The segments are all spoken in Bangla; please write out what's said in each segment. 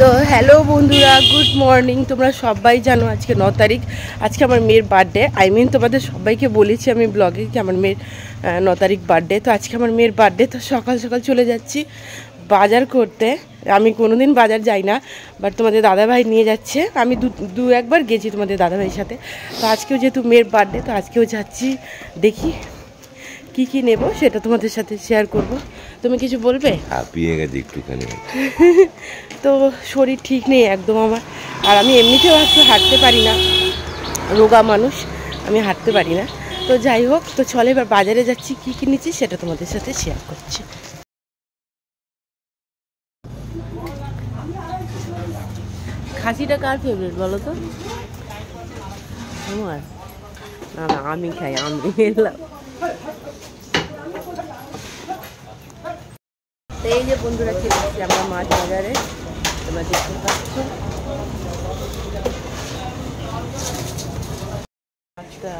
তো হ্যালো বন্ধুরা, গুড মর্নিং। তোমরা সবাই জানো আজকে 9 তারিখ, আজকে আমার মেয়ের বার্থডে। তোমাদের সবাইকে বলেছি আমি ব্লগে কি আমার মেয়ের 9 তারিখ বার্থডে। তো আজকে আমার মেয়ের বার্থডে, তো সকাল সকাল চলে যাচ্ছি বাজার করতে। আমি কোনো দিন বাজার যাই না, বাট তোমাদের দাদাভাই নিয়ে যাচ্ছে। আমি দু একবার গেছি তোমাদের দাদাভাইয়ের সাথে। তো আজকেও যেহেতু মেয়ের বার্থডে, তো আজকেও যাচ্ছি। দেখি কি কি নেব সেটা তোমাদের সাথে শেয়ার করব। তুমি কিছু বলবে? হাঁপিয়ে গেছে একটুখানি। তো শরীর ঠিক নেই একদম আমার, আর আমি এমনিতেও একটু হাঁটতে পারি না, রোগা মানুষ, আমি হাঁটতে পারি না। তো যাই হোক, তো চলে এবার বাজারে যাচ্ছি, কী কিনেছি সেটা তোমাদের সাথে শেয়ার করছি। খাসিটা কার ফেভারিট বলো তো? আমার না না, আমি খাই, আমি এলাম। তো এই যে বন্ধুরা, চলে এসেছি আমরা মাছ বাজারে, তোমরা দেখতে পাচ্ছ। আচ্ছা,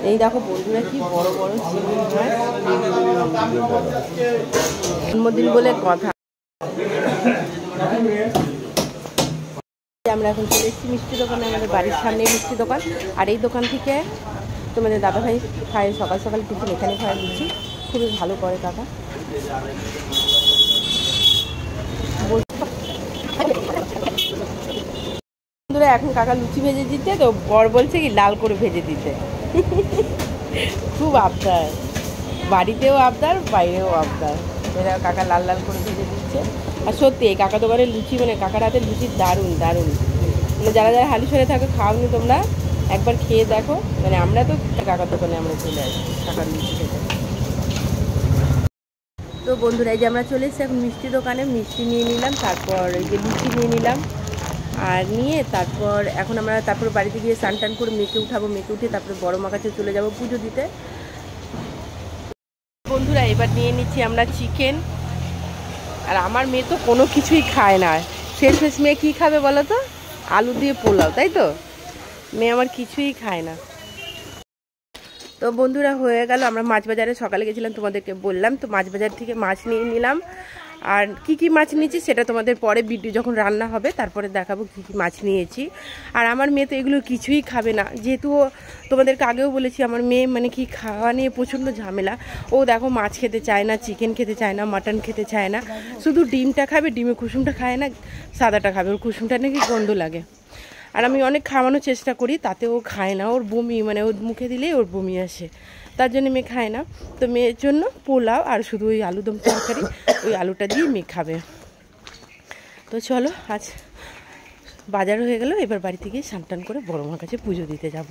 এই দেখো বন্ধুরা, কি বড় বড় চিংড়ি মাছ, জন্মদিন বলে কথা। আমরা এখন চলে এসেছি মিষ্টি দোকানে, আমাদের বাড়ির সামনে মিষ্টি দোকান। আর এই দোকান থেকে তোমাদের দাদাভাই খায় সকাল সকাল টিফিন, এখানে খায় লুচি, খুবই ভালো করে কাকা। বন্ধুরা, এখন কাকা লুচি ভেজে দিতে, তো বর বলছে কি লাল করে ভেজে দিতে। খুব আবদার, বাড়িতেও আবদার, বাইরেও আবদার। এরা কাকা লাল লাল করে ভেজে দিচ্ছে। আর সত্যি এই কাকা দোকানের লুচি, মানে কাকার হাতের লুচি দারুণ দারুণ। মানে যারা যারা হালিশহরে থাকো, খাওনি তোমরা, একবার খেয়ে দেখো। মানে আমরা তো কাকার দোকানে আমরা চলে আসি কাকার লুচি খেতে। তো বন্ধুরা, এই যে আমরা চলে এসেছি এখন মিষ্টি দোকানে, মিষ্টি নিয়ে নিলাম, তারপর এই যে লুচি নিয়ে নিলাম। আর নিয়ে তারপর এখন আমরা বাড়িতে গিয়ে স্নান টান করে মেয়েকে উঠাবো, মেয়েকে উঠে তারপরে বড় মা কাছে চলে যাব পুজো দিতে। বন্ধুরা, এবার নিয়ে নিচ্ছি আমরা চিকেন। আর আমার মেয়ে তো কোনো কিছুই খায় না। শেষ মেয়ে কী খাবে বলো তো? আলু দিয়ে পোলাও, তাই তো? মেয়ে আমার কিছুই খায় না। তো বন্ধুরা, হয়ে গেল, আমরা মাছ বাজারে সকালে গেছিলাম, তোমাদেরকে বললাম। তো মাছ বাজার থেকে মাছ নিয়ে নিলাম। আর কি কি মাছ নিয়েছি সেটা তোমাদের পরে ভিডিও যখন রান্না হবে তারপরে দেখাবো কী কী মাছ নিয়েছি। আর আমার মেয়ে তো এগুলো কিছুই খাবে না, যেহেতু তোমাদেরকে আগেও বলেছি আমার মেয়ে মানে কি খাওয়া নিয়ে প্রচণ্ড ঝামেলা। ও দেখো, মাছ খেতে চায় না, চিকেন খেতে চায় না, মাটন খেতে চায় না, শুধু ডিমটা খাবে, ডিমের কুসুমটা খায় না, সাদাটা খাবে, ওর কুসুমটা নাকি গন্ধ লাগে। আর আমি অনেক খাওয়ানোর চেষ্টা করি, তাতেও খায় না, ওর বমি, মানে ওর মুখে দিলেই ওর বমি আসে, তার জন্য মেয়ে খায় না। তো মেয়ের জন্য পোলাও আর শুধু ওই আলুদম তরকারি, ওই আলুটা দিয়ে মেয়ে খাবে। তো চলো, আজ বাজার হয়ে গেল, এবার বাড়িতে গিয়ে স্নান টান করে বড় মার কাছে পুজো দিতে যাব।